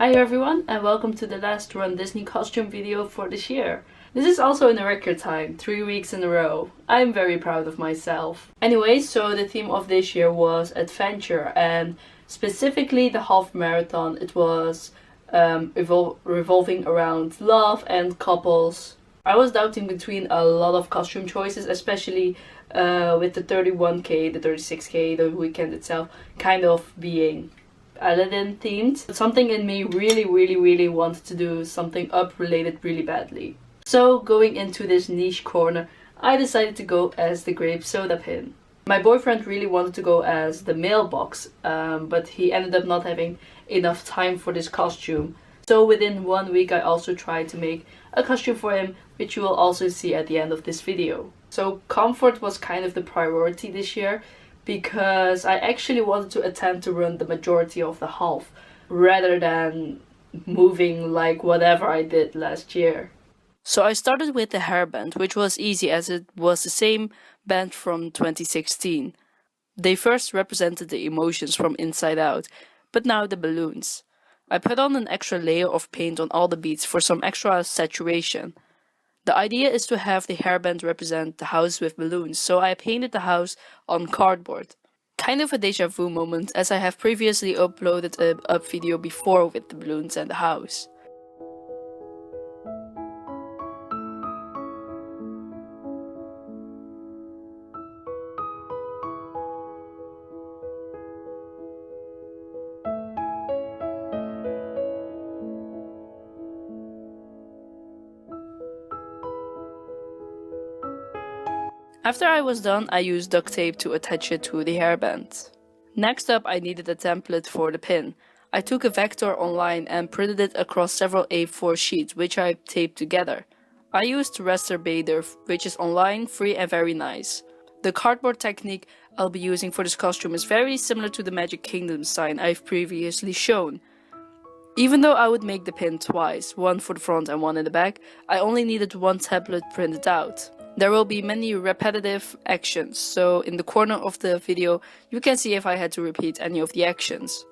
Hi everyone, and welcome to the last Run Disney costume video for this year. This is also in a record time, 3 weeks in a row. I'm very proud of myself. Anyway, so the theme of this year was adventure, and specifically the half marathon. It was revolving around love and couples. I was doubting between a lot of costume choices, especially with the 31K, the 36K, the weekend itself, kind of being Aladdin themed. But something in me really wanted to do something Up related really badly. So going into this niche corner, I decided to go as the grape soda pin. My boyfriend really wanted to go as the mailbox, but he ended up not having enough time for this costume. So within 1 week I also tried to make a costume for him, which you will also see at the end of this video. So comfort was kind of the priority this year, because I actually wanted to attempt to run the majority of the half, rather than moving like whatever I did last year. So I started with the hairband, which was easy as it was the same band from 2016. They first represented the emotions from inside out, but now the balloons. I put on an extra layer of paint on all the beads for some extra saturation. The idea is to have the hairband represent the house with balloons, so I painted the house on cardboard. Kind of a deja vu moment, as I have previously uploaded a Up video before with the balloons and the house. After I was done, I used duct tape to attach it to the hairband. Next up, I needed a template for the pin. I took a vector online and printed it across several A4 sheets, which I taped together. I used Raster Bader, which is online, free and very nice. The cardboard technique I'll be using for this costume is very similar to the Magic Kingdom sign I've previously shown. Even though I would make the pin twice, one for the front and one in the back, I only needed one template printed out. There will be many repetitive actions, so in the corner of the video you can see if I had to repeat any of the actions.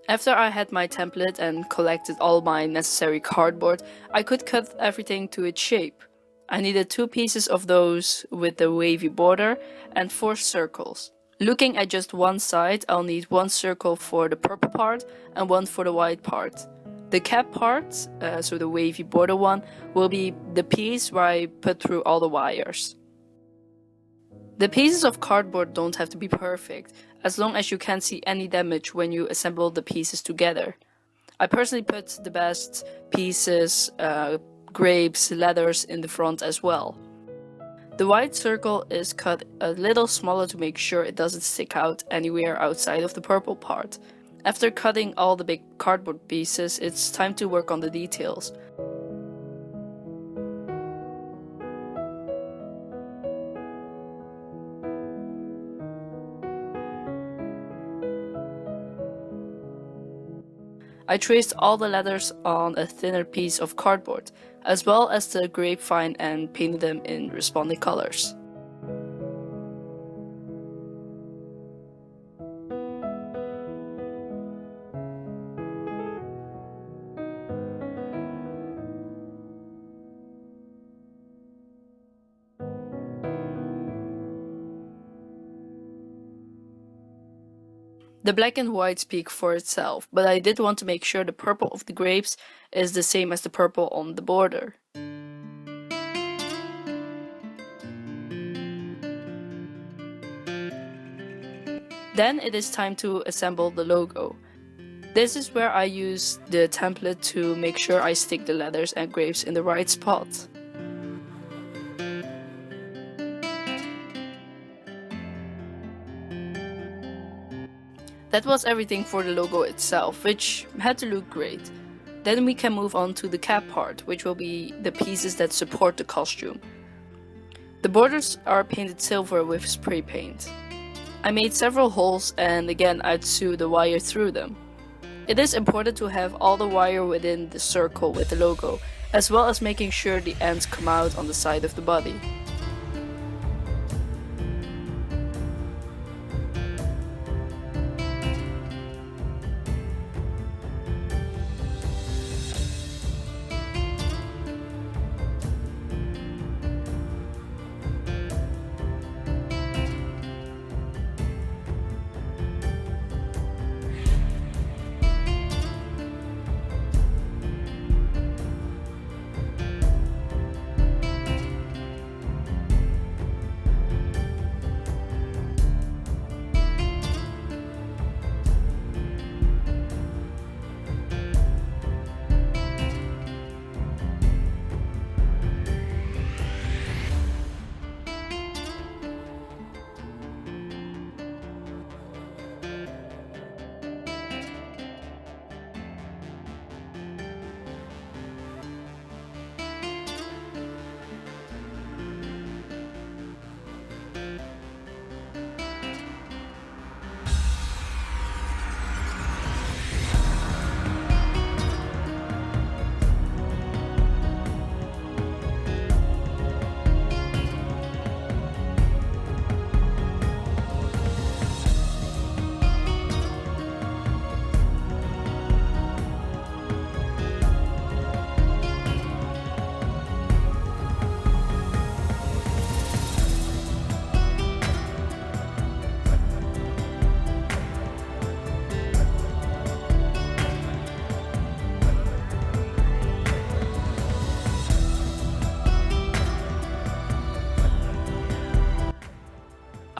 After I had my template and collected all my necessary cardboard, I could cut everything to its shape. I needed 2 pieces of those with the wavy border and 4 circles. Looking at just one side, I'll need 1 circle for the purple part and 1 for the white part. The cap part, so the wavy border one, will be the piece where I put through all the wires. The pieces of cardboard don't have to be perfect, as long as you can't see any damage when you assemble the pieces together. I personally put the best pieces, grapes, leathers in the front as well. The white circle is cut a little smaller to make sure it doesn't stick out anywhere outside of the purple part. After cutting all the big cardboard pieces, it's time to work on the details. I traced all the letters on a thinner piece of cardboard, as well as the grapevine, and painted them in responding colors. The black and white speak for itself, but I did want to make sure the purple of the grapes is the same as the purple on the border. Then it is time to assemble the logo. This is where I use the template to make sure I stick the letters and grapes in the right spot. That was everything for the logo itself, which had to look great. Then we can move on to the cap part, which will be the pieces that support the costume. The borders are painted silver with spray paint. I made several holes, and again I'd sew the wire through them. It is important to have all the wire within the circle with the logo, as well as making sure the ends come out on the side of the body.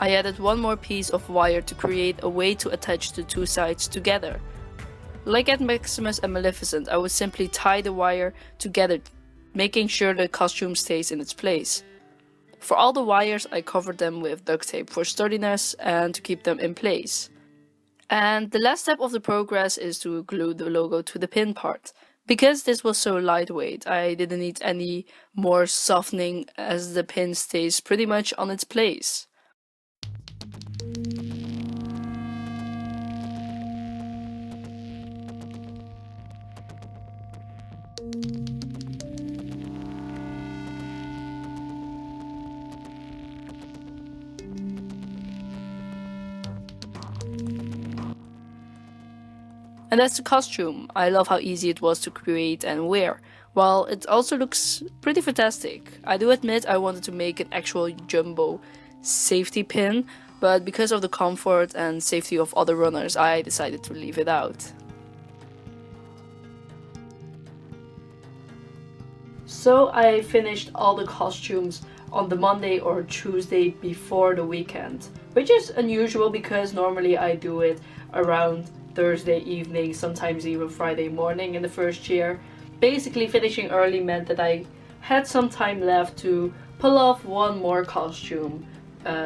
I added one more piece of wire to create a way to attach the two sides together. Like at Maximus and Maleficent, I would simply tie the wire together, making sure the costume stays in its place. For all the wires, I covered them with duct tape for sturdiness and to keep them in place. And the last step of the progress is to glue the logo to the pin part. Because this was so lightweight, I didn't need any more softening as the pin stays pretty much on its place. And that's the costume. I love how easy it was to create and wear, while it also looks pretty fantastic. I do admit I wanted to make an actual jumbo safety pin, but because of the comfort and safety of other runners, I decided to leave it out. So I finished all the costumes on the Monday or Tuesday before the weekend, which is unusual because normally I do it around Thursday evening, sometimes even Friday morning in the first year. Basically, finishing early meant that I had some time left to pull off one more costume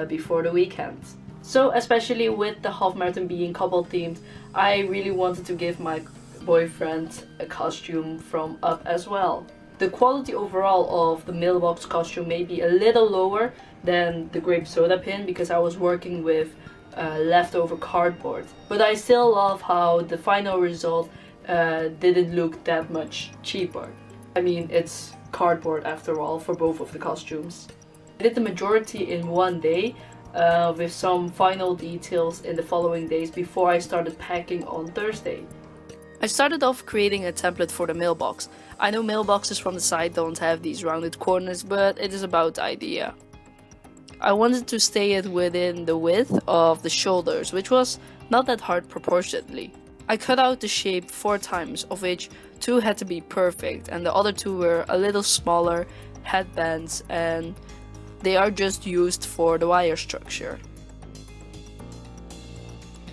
before the weekend. So, especially with the half marathon being couple themed, I really wanted to give my boyfriend a costume from Up as well. The quality overall of the Mailbox costume may be a little lower than the Grape Soda pin because I was working with leftover cardboard, but I still love how the final result didn't look that much cheaper. I mean, it's cardboard after all for both of the costumes. I did the majority in one day with some final details in the following days before I started packing on Thursday. I started off creating a template for the mailbox. I know mailboxes from the side don't have these rounded corners, but it is about the idea. I wanted to stay it within the width of the shoulders, which was not that hard proportionately. I cut out the shape 4 times, of which 2 had to be perfect and the other 2 were a little smaller headbands, and they are just used for the wire structure.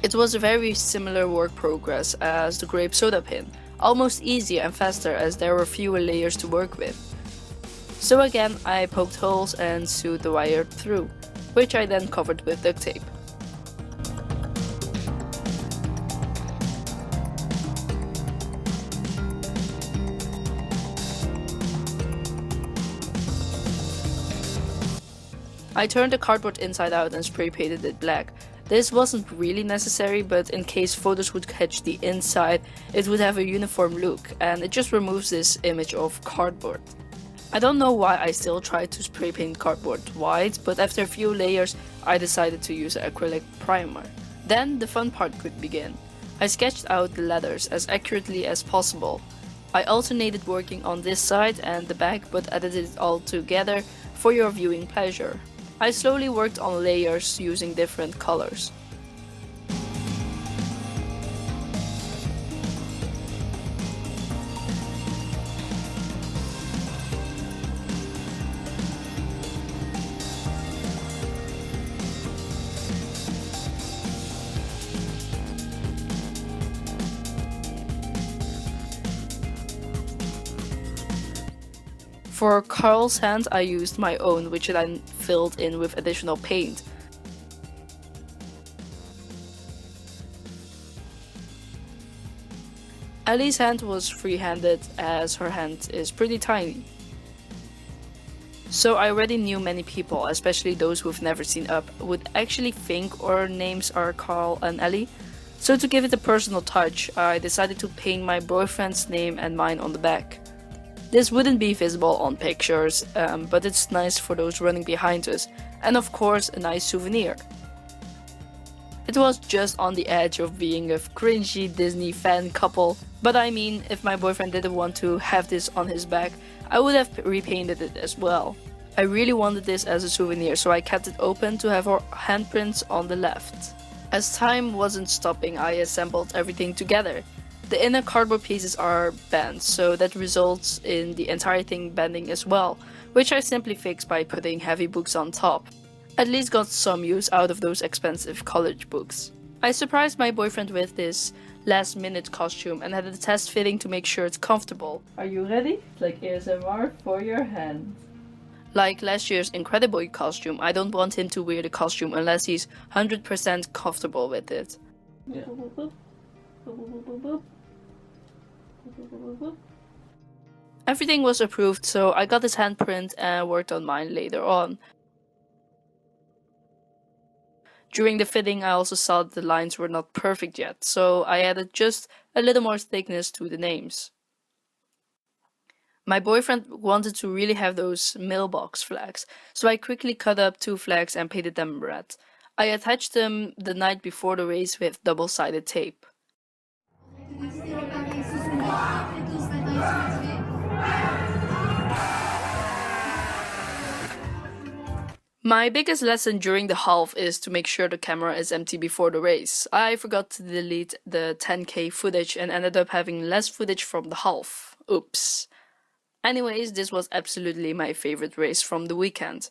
It was a very similar work progress as the Grape Soda pin, almost easier and faster as there were fewer layers to work with. So again, I poked holes and sewed the wire through, which I then covered with duct tape. I turned the cardboard inside out and spray painted it black. This wasn't really necessary, but in case photos would catch the inside, it would have a uniform look, and it just removes this image of cardboard. I don't know why I still tried to spray paint cardboard white, but after a few layers I decided to use acrylic primer. Then the fun part could begin. I sketched out the letters as accurately as possible. I alternated working on this side and the back, but edited it all together for your viewing pleasure. I slowly worked on layers using different colors. For Carl's hand, I used my own, which I then filled in with additional paint. Ellie's hand was free-handed as her hand is pretty tiny. So I already knew many people, especially those who've never seen Up, would actually think our names are Carl and Ellie. So to give it a personal touch, I decided to paint my boyfriend's name and mine on the back. This wouldn't be visible on pictures, but it's nice for those running behind us, and of course a nice souvenir. It was just on the edge of being a cringy Disney fan couple, but I mean, if my boyfriend didn't want to have this on his back, I would have repainted it as well. I really wanted this as a souvenir, so I kept it open to have our handprints on the left. As time wasn't stopping, I assembled everything together. The inner cardboard pieces are bent, so that results in the entire thing bending as well, which I simply fixed by putting heavy books on top. At least got some use out of those expensive college books. I surprised my boyfriend with this last minute costume and had a test fitting to make sure it's comfortable. Are you ready? Like ASMR for your hand. Like last year's Incrediboy costume, I don't want him to wear the costume unless he's 100% comfortable with it. Yeah. Everything was approved, so I got his handprint and worked on mine later on. During the fitting, I also saw that the lines were not perfect yet, so I added just a little more thickness to the names. My boyfriend wanted to really have those mailbox flags, so I quickly cut up 2 flags and painted them red. I attached them the night before the race with double-sided tape. My biggest lesson during the half is to make sure the camera is empty before the race. I forgot to delete the 10K footage and ended up having less footage from the half. Oops. Anyways, this was absolutely my favorite race from the weekend.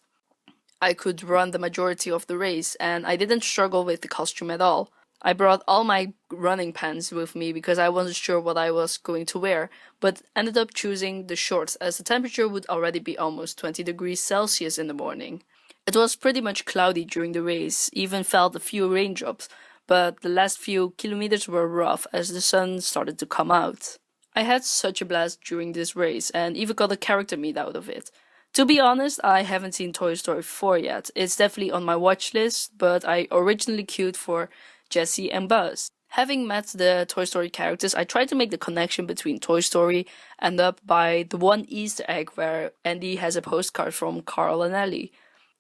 I could run the majority of the race and I didn't struggle with the costume at all. I brought all my running pants with me because I wasn't sure what I was going to wear, but ended up choosing the shorts as the temperature would already be almost 20 degrees Celsius in the morning. It was pretty much cloudy during the race, even felt a few raindrops, but the last few kilometers were rough as the sun started to come out. I had such a blast during this race and even got a character meet out of it. To be honest, I haven't seen Toy Story 4 yet. It's definitely on my watch list, but I originally queued for Jessie and Buzz. Having met the Toy Story characters, I tried to make the connection between Toy Story and up by the one Easter egg where Andy has a postcard from Carl and Ellie.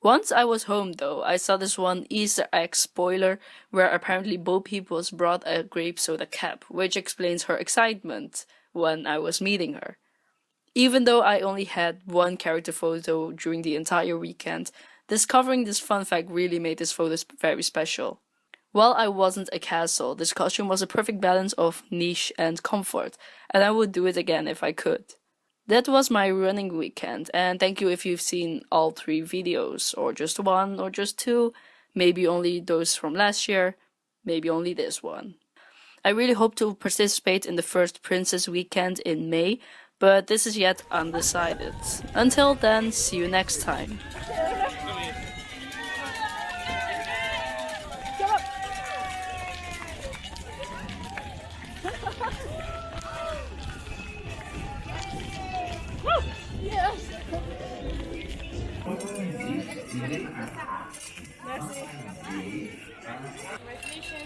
Once I was home though, I saw this one Easter egg spoiler where apparently Bo Peep was brought a grape soda cap, which explains her excitement when I was meeting her. Even though I only had one character photo during the entire weekend, discovering this fun fact really made this photo very special. While I wasn't a castle, this costume was a perfect balance of niche and comfort, and I would do it again if I could. That was my running weekend, and thank you if you've seen all 3 videos, or just 1, or just 2, maybe only those from last year, maybe only this one. I really hope to participate in the first Princess Weekend in May, but this is yet undecided. Until then, see you next time.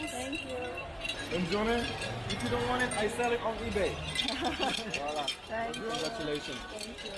Thank you. Don't you want it? If you don't want it, I sell it on eBay. Voila. Congratulations. Thank you.